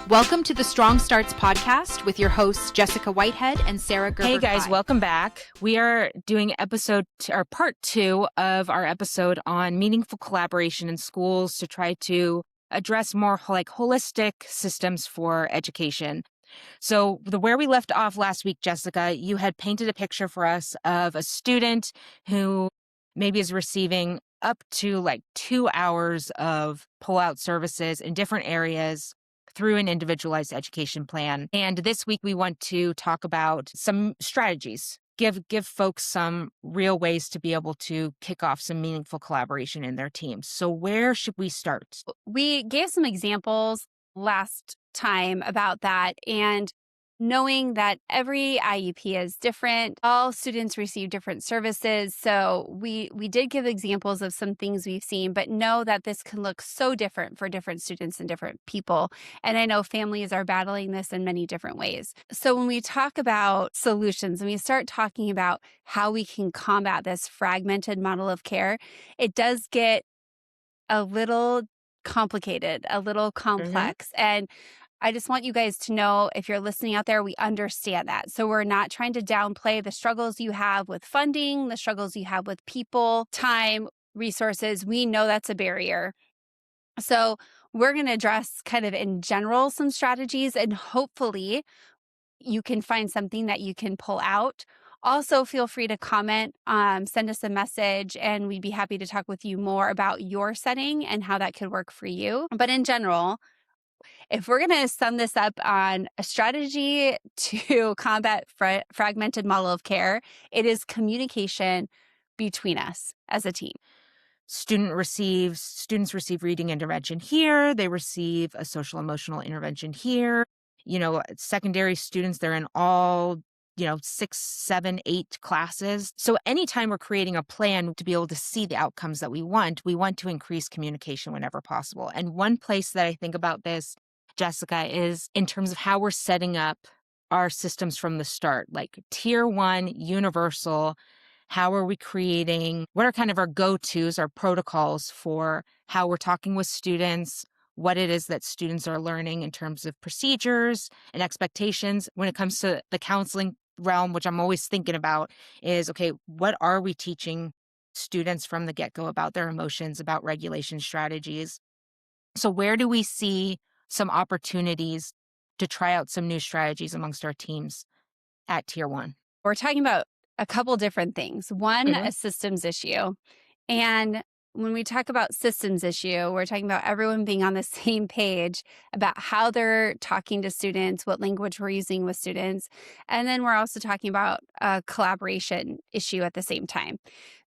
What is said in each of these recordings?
Welcome to the Strong Starts podcast with your hosts, Jessica Whitehead and Sarah Gerber. Hey guys, welcome back. We are doing part 2 of our episode on meaningful collaboration in schools to try to address more holistic systems for education. So where we left off last week, Jessica, you had painted a picture for us of a student who maybe is receiving up to 2 hours of pull-out services in different areas through an individualized education plan. And this week we want to talk about some strategies, give folks some real ways to be able to kick off some meaningful collaboration in their teams. So where should we start? We gave some examples last time about that, and knowing that every IEP is different, all students receive different services. So we did give examples of some things we've seen, but know that this can look so different for different students and different people. And I know families are battling this in many different ways. So when we talk about solutions and we start talking about how we can combat this fragmented model of care, it does get a little complicated, a little complex. And I just want you guys to know, if you're listening out there, we understand that. So we're not trying to downplay the struggles you have with funding, the struggles you have with people, time, resources. We know that's a barrier. So we're going to address kind of in general some strategies, and hopefully you can find something that you can pull out. Also, feel free to comment, send us a message, and we'd be happy to talk with you more about your setting and how that could work for you. But in general, if we're going to sum this up on a strategy to combat fragmented model of care, it is communication between us as a team. Students receive reading intervention here. They receive a social emotional intervention here. Secondary students, they're in all 6, 7, 8 classes. So anytime we're creating a plan to be able to see the outcomes that we want to increase communication whenever possible. And one place that I think about this, Jessica, is in terms of how we're setting up our systems from the start, like tier 1, universal. How are we creating, what are kind of our go-tos, our protocols for how we're talking with students, what it is that students are learning in terms of procedures and expectations. When it comes to the counseling realm, which I'm always thinking about, is, okay, what are we teaching students from the get-go about their emotions, about regulation strategies? So where do we see some opportunities to try out some new strategies amongst our teams at tier 1? We're talking about a couple different things. One, a systems issue. And when we talk about systems issue, we're talking about everyone being on the same page about how they're talking to students, what language we're using with students. And then we're also talking about a collaboration issue at the same time.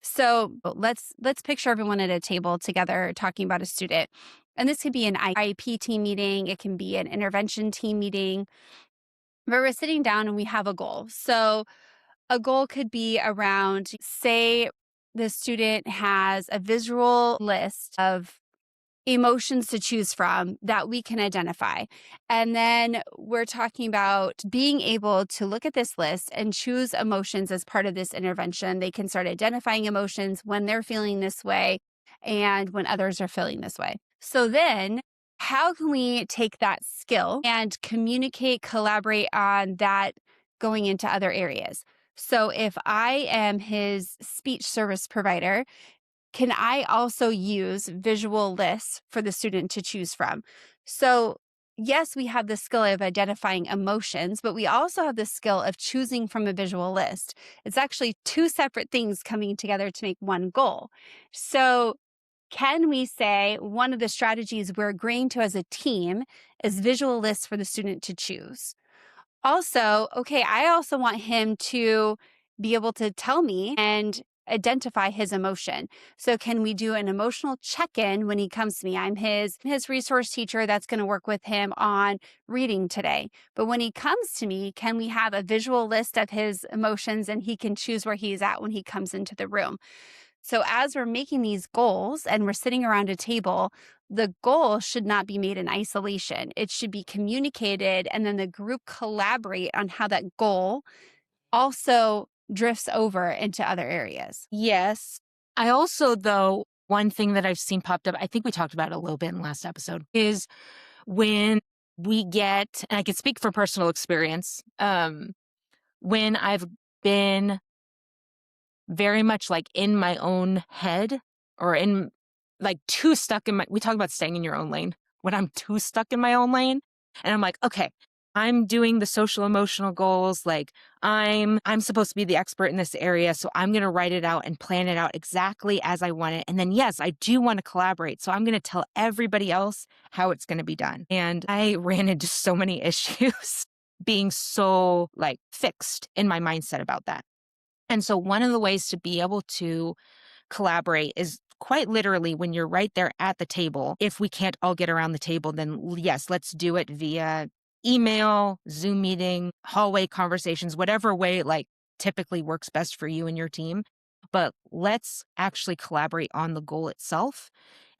So let's picture everyone at a table together talking about a student. And this could be an IEP team meeting. It can be an intervention team meeting, where we're sitting down and we have a goal. So a goal could be around, say, the student has a visual list of emotions to choose from that we can identify. And then we're talking about being able to look at this list and choose emotions as part of this intervention. They can start identifying emotions when they're feeling this way and when others are feeling this way. So then, how can we take that skill and communicate, collaborate on that going into other areas? So if I am his speech service provider, can I also use visual lists for the student to choose from? So yes, we have the skill of identifying emotions, but we also have the skill of choosing from a visual list. It's actually 2 separate things coming together to make one goal. So can we say one of the strategies we're agreeing to as a team is visual lists for the student to choose? Also, okay, I also want him to be able to tell me and identify his emotion. So can we do an emotional check-in when he comes to me? I'm his resource teacher that's going to work with him on reading today. But when he comes to me, can we have a visual list of his emotions and he can choose where he's at when he comes into the room? So as we're making these goals and we're sitting around a table, the goal should not be made in isolation. It should be communicated, and then the group collaborate on how that goal also drifts over into other areas. Yes. I also, though, one thing that I've seen popped up, I think we talked about it a little bit in the last episode, is when we get, and I can speak from personal experience, when I've been very much like in my own head or in like too stuck in we talk about staying in your own lane. When I'm too stuck in my own lane and I'm like, okay, I'm doing the social emotional goals. Like I'm supposed to be the expert in this area. So I'm going to write it out and plan it out exactly as I want it. And then, yes, I do want to collaborate. So I'm going to tell everybody else how it's going to be done. And I ran into so many issues being so like fixed in my mindset about that. And so one of the ways to be able to collaborate is quite literally when you're right there at the table. If we can't all get around the table, then yes, let's do it via email, Zoom meeting, hallway conversations, whatever way like typically works best for you and your team. But let's actually collaborate on the goal itself.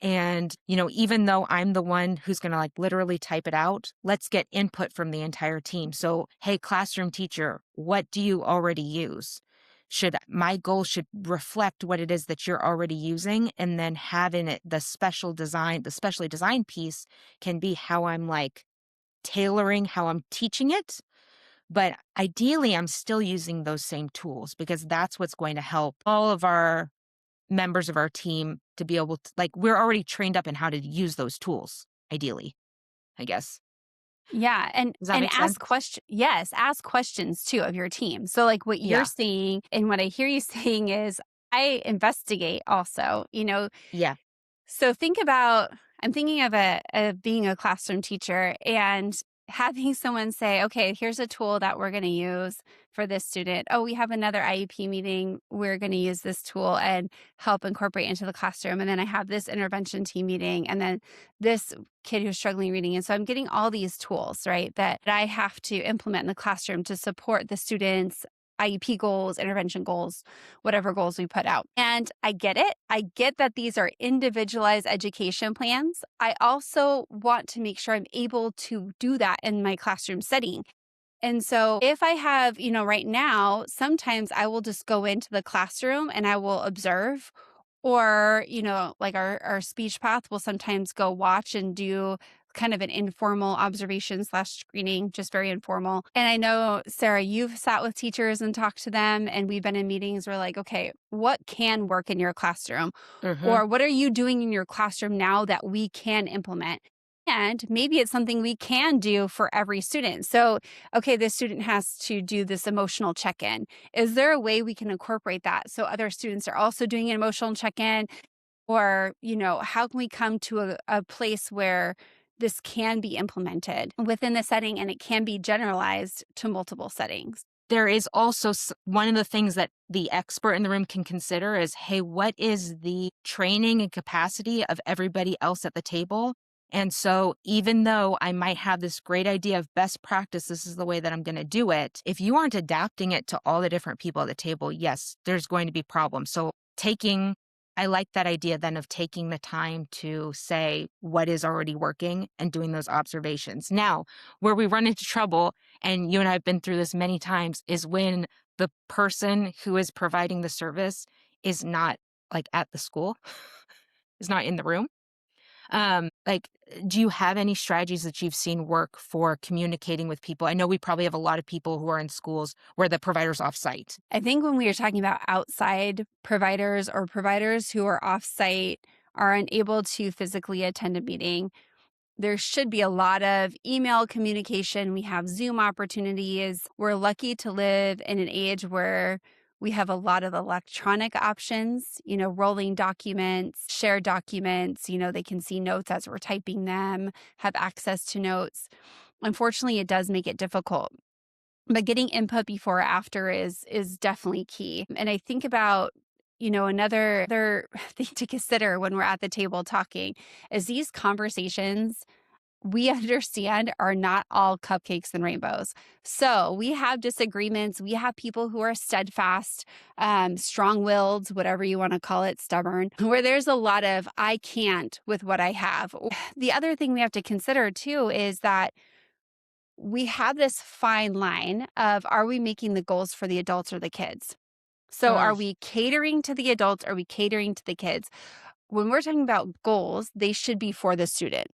And, even though I'm the one who's going to like literally type it out, let's get input from the entire team. So, hey, classroom teacher, what do you already use? My goal should reflect what it is that you're already using, and then having it, the specially designed piece can be how I'm like tailoring how I'm teaching it. But ideally, I'm still using those same tools because that's what's going to help all of our members of our team to be able to, like, we're already trained up in how to use those tools, ideally, I guess. Yeah, and Does that make sense? ask questions too of your team. So like what you're Yeah. saying and what I hear you saying is I investigate also, Yeah. So I'm thinking of being a classroom teacher and having someone say, okay, here's a tool that we're going to use for this student. Oh, we have another IEP meeting. We're going to use this tool and help incorporate into the classroom. And then I have this intervention team meeting and then this kid who's struggling reading. And so I'm getting all these tools, right, that I have to implement in the classroom to support the students' IEP goals, intervention goals, whatever goals we put out. And I get it. I get that these are individualized education plans. I also want to make sure I'm able to do that in my classroom setting. And so if I have, right now, sometimes I will just go into the classroom and I will observe. Or, like our speech path will sometimes go watch and do kind of an informal observation / screening, just very informal. And I know, Sarah, you've sat with teachers and talked to them, and we've been in meetings where like, okay, what can work in your classroom? Or what are you doing in your classroom now that we can implement? And maybe it's something we can do for every student. So, okay, this student has to do this emotional check-in. Is there a way we can incorporate that so other students are also doing an emotional check-in? Or, how can we come to a place where this can be implemented within the setting and it can be generalized to multiple settings? There is also one of the things that the expert in the room can consider is, hey, what is the training and capacity of everybody else at the table? And so even though I might have this great idea of best practice, this is the way that I'm going to do it. If you aren't adapting it to all the different people at the table, yes, there's going to be problems. So I like that idea then of taking the time to say what is already working and doing those observations. Now, where we run into trouble, and you and I have been through this many times, is when the person who is providing the service is not like at the school, is not in the room. Do you have any strategies that you've seen work for communicating with people? I know we probably have a lot of people who are in schools where the provider's offsite. I think when we are talking about outside providers or providers who are offsite, are unable to physically attend a meeting, there should be a lot of email communication. We have Zoom opportunities. We're lucky to live in an age where we have a lot of electronic options, rolling documents, shared documents, they can see notes as we're typing them, have access to notes. Unfortunately, it does make it difficult. But getting input before or after is definitely key. And I think about, another thing to consider when we're at the table talking is these conversations we understand are not all cupcakes and rainbows. So we have disagreements. We have people who are steadfast, strong-willed, whatever you want to call it, stubborn, where there's a lot of I can't with what I have. The other thing we have to consider too is that we have this fine line of are we making the goals for the adults or the kids? So are we catering to the adults? Are we catering to the kids? When we're talking about goals, they should be for the student.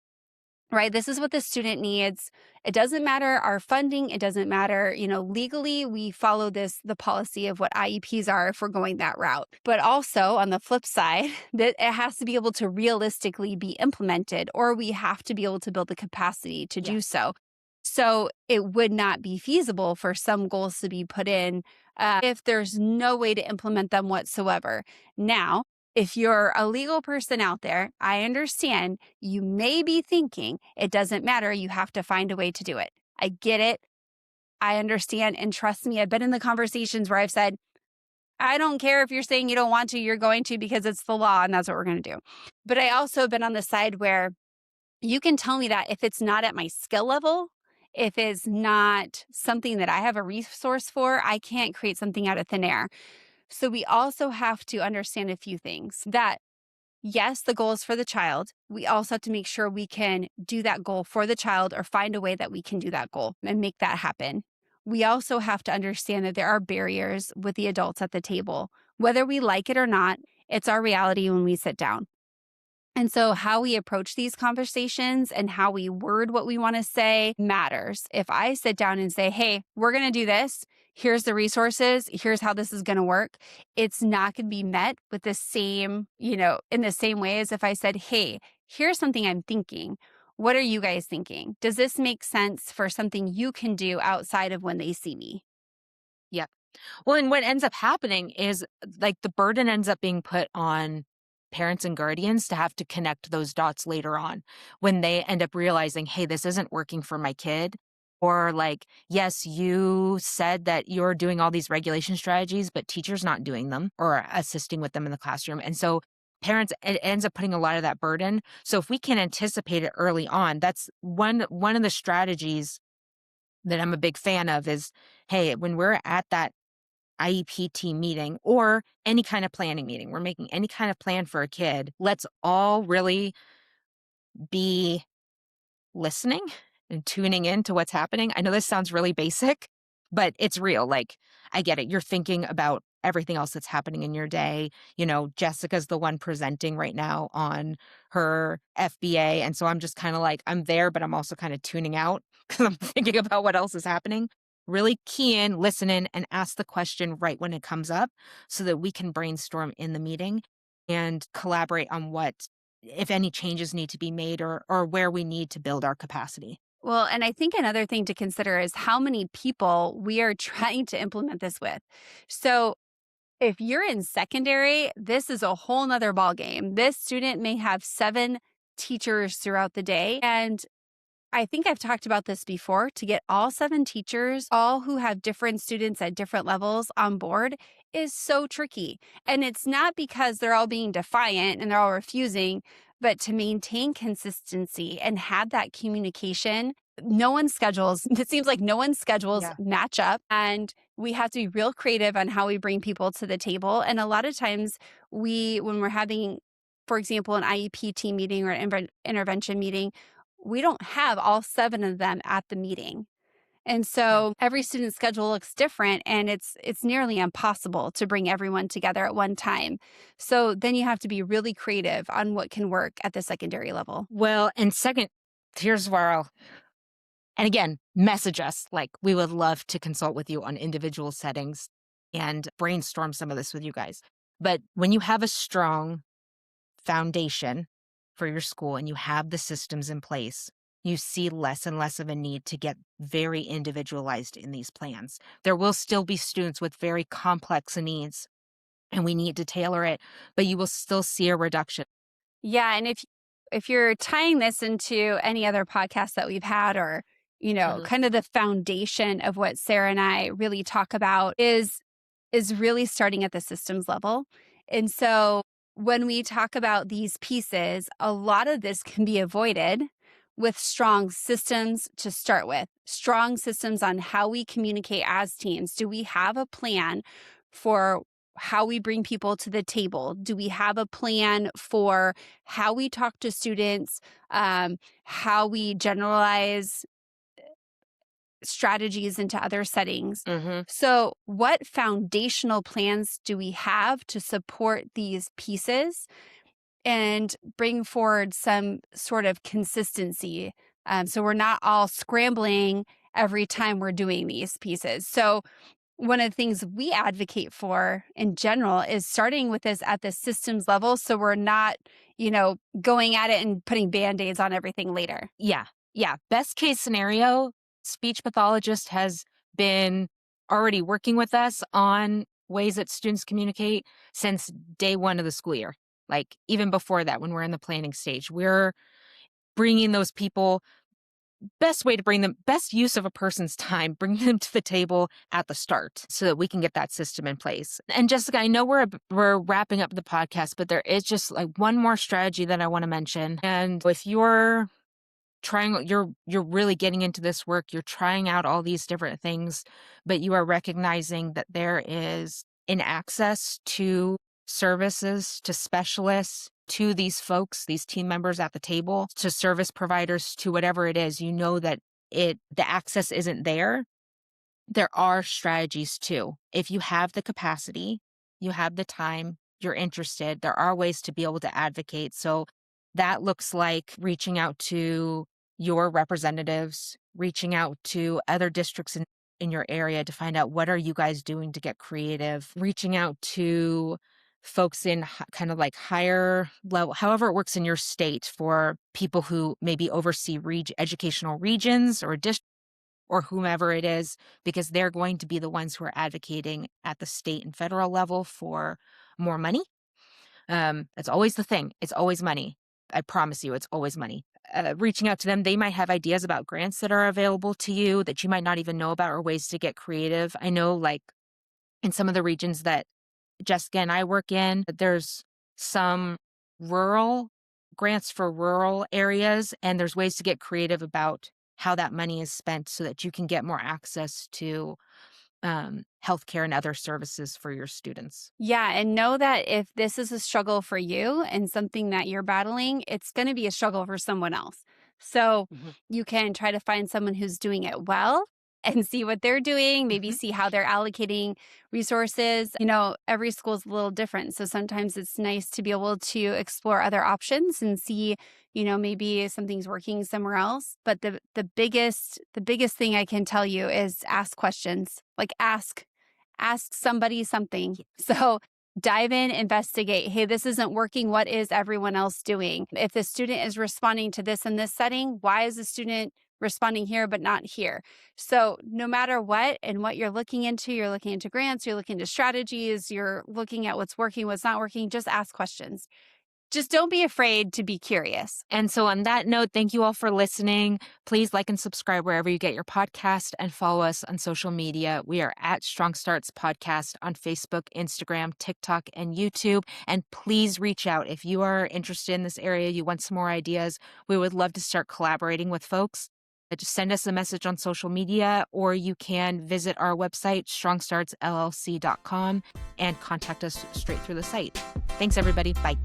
right? This is what the student needs. It doesn't matter our funding. It doesn't matter, legally, we follow the policy of what IEPs are if we're going that route. But also on the flip side, that it has to be able to realistically be implemented, or we have to be able to build the capacity to do so. So it would not be feasible for some goals to be put in if there's no way to implement them whatsoever. Now, if you're a legal person out there, I understand you may be thinking it doesn't matter. You have to find a way to do it. I get it. I understand. And trust me, I've been in the conversations where I've said, I don't care if you're saying you don't want to, you're going to because it's the law and that's what we're going to do. But I also have been on the side where you can tell me that if it's not at my skill level, if it's not something that I have a resource for, I can't create something out of thin air. So we also have to understand a few things that yes, the goal is for the child. We also have to make sure we can do that goal for the child or find a way that we can do that goal and make that happen. We also have to understand that there are barriers with the adults at the table. Whether we like it or not, it's our reality when we sit down. And so how we approach these conversations and how we word what we want to say matters. If I sit down and say, hey, we're going to do this, here's the resources, here's how this is going to work, it's not going to be met with the same, in the same way as if I said, hey, here's something I'm thinking. What are you guys thinking? Does this make sense for something you can do outside of when they see me? Yep. Well, and what ends up happening is like the burden ends up being put on parents and guardians to have to connect those dots later on when they end up realizing, hey, this isn't working for my kid. Or like, yes, you said that you're doing all these regulation strategies, but teachers not doing them or assisting with them in the classroom. And so parents, it ends up putting a lot of that burden. So if we can anticipate it early on, that's one of the strategies that I'm a big fan of is, hey, when we're at that IEP team meeting or any kind of planning meeting, we're making any kind of plan for a kid, let's all really be listening and tuning in to what's happening. I know this sounds really basic, but it's real. Like, I get it. You're thinking about everything else that's happening in your day. Jessica's the one presenting right now on her FBA. And so I'm just kind of like, I'm there, but I'm also kind of tuning out because I'm thinking about what else is happening. Really key in, listen in, and ask the question right when it comes up so that we can brainstorm in the meeting and collaborate on what, if any changes need to be made or where we need to build our capacity. Well, and I think another thing to consider is how many people we are trying to implement this with. So if you're in secondary, this is a whole nother ballgame. This student may have 7 teachers throughout the day. And I think I've talked about this before. To get all 7 teachers, all who have different students at different levels on board is so tricky. And it's not because they're all being defiant and they're all refusing, but to maintain consistency and have that communication. It seems like no one's schedules match up, and we have to be real creative on how we bring people to the table. And a lot of times when we're having, for example, an IEP team meeting or an intervention meeting, we don't have all 7 of them at the meeting. And so every student's schedule looks different, and it's nearly impossible to bring everyone together at one time. So then you have to be really creative on what can work at the secondary level. Well, and second, here's where and again, message us. Like, we would love to consult with you on individual settings and brainstorm some of this with you guys. But when you have a strong foundation for your school and you have the systems in place, you see less and less of a need to get very individualized in these plans. There will still be students with very complex needs, and we need to tailor it, but you will still see a reduction. Yeah, and if you're tying this into any other podcast that we've had, or kind of the foundation of what Sarah and I really talk about is really starting at the systems level. And so when we talk about these pieces, a lot of this can be avoided with strong systems to start with, strong systems on how we communicate as teams. Do we have a plan for how we bring people to the table? Do we have a plan for how we talk to students, how we generalize strategies into other settings? So what foundational plans do we have to support these pieces? and bring forward some sort of consistency. So we're not all scrambling every time we're doing these pieces. So one of the things we advocate for in general is starting with this at the systems level. So we're not, going at it and putting Band-Aids on everything later. Yeah. Best case scenario, speech pathologist has been already working with us on ways that students communicate since day one of the school year. Like even before that, when we're in the planning stage, we're bringing those people. Best way to bring them, best use of a person's time, bring them to the table at the start so that we can get that system in place. And Jessica, I know we're wrapping up the podcast, but there is just like one more strategy that I want to mention. And if you're really getting into this work, you're trying out all these different things, but you are recognizing that there is an access to services, to specialists, to these folks, these team members at the table, to service providers, to whatever it is, that the access isn't there. There are strategies too. If you have the capacity, you have the time, you're interested, there are ways to be able to advocate. So that looks like reaching out to your representatives, reaching out to other districts in your area to find out what are you guys doing to get creative, reaching out to folks in kind of like higher level, however it works in your state, for people who maybe oversee educational regions or districts or whomever it is, because they're going to be the ones who are advocating at the state and federal level for more money. That's always the thing. It's always money. I promise you, it's always money. Reaching out to them, they might have ideas about grants that are available to you that you might not even know about, or ways to get creative. I know like in some of the regions that Jessica and I work in, there's some rural grants for rural areas, and there's ways to get creative about how that money is spent so that you can get more access to healthcare and other services for your students. Yeah. And know that if this is a struggle for you and something that you're battling, it's going to be a struggle for someone else. So you can try to find someone who's doing it well and see what they're doing, maybe see how they're allocating resources. Every school is a little different. So sometimes it's nice to be able to explore other options and see, maybe something's working somewhere else. But the biggest thing I can tell you is ask questions. Like ask somebody something. So dive in, investigate. Hey, this isn't working. What is everyone else doing? If the student is responding to this in this setting, why is the student responding here but not here? So no matter what and what you're looking into grants, you're looking into strategies, you're looking at what's working, what's not working, just ask questions. Just don't be afraid to be curious. And so on that note, thank you all for listening. Please like and subscribe wherever you get your podcast, and follow us on social media. We are at Strong Starts Podcast on Facebook, Instagram, TikTok, and YouTube. And please reach out if you are interested in this area, you want some more ideas. We would love to start collaborating with folks. Just send us a message on social media, or you can visit our website, strongstartsllc.com, and contact us straight through the site. Thanks, everybody. Bye.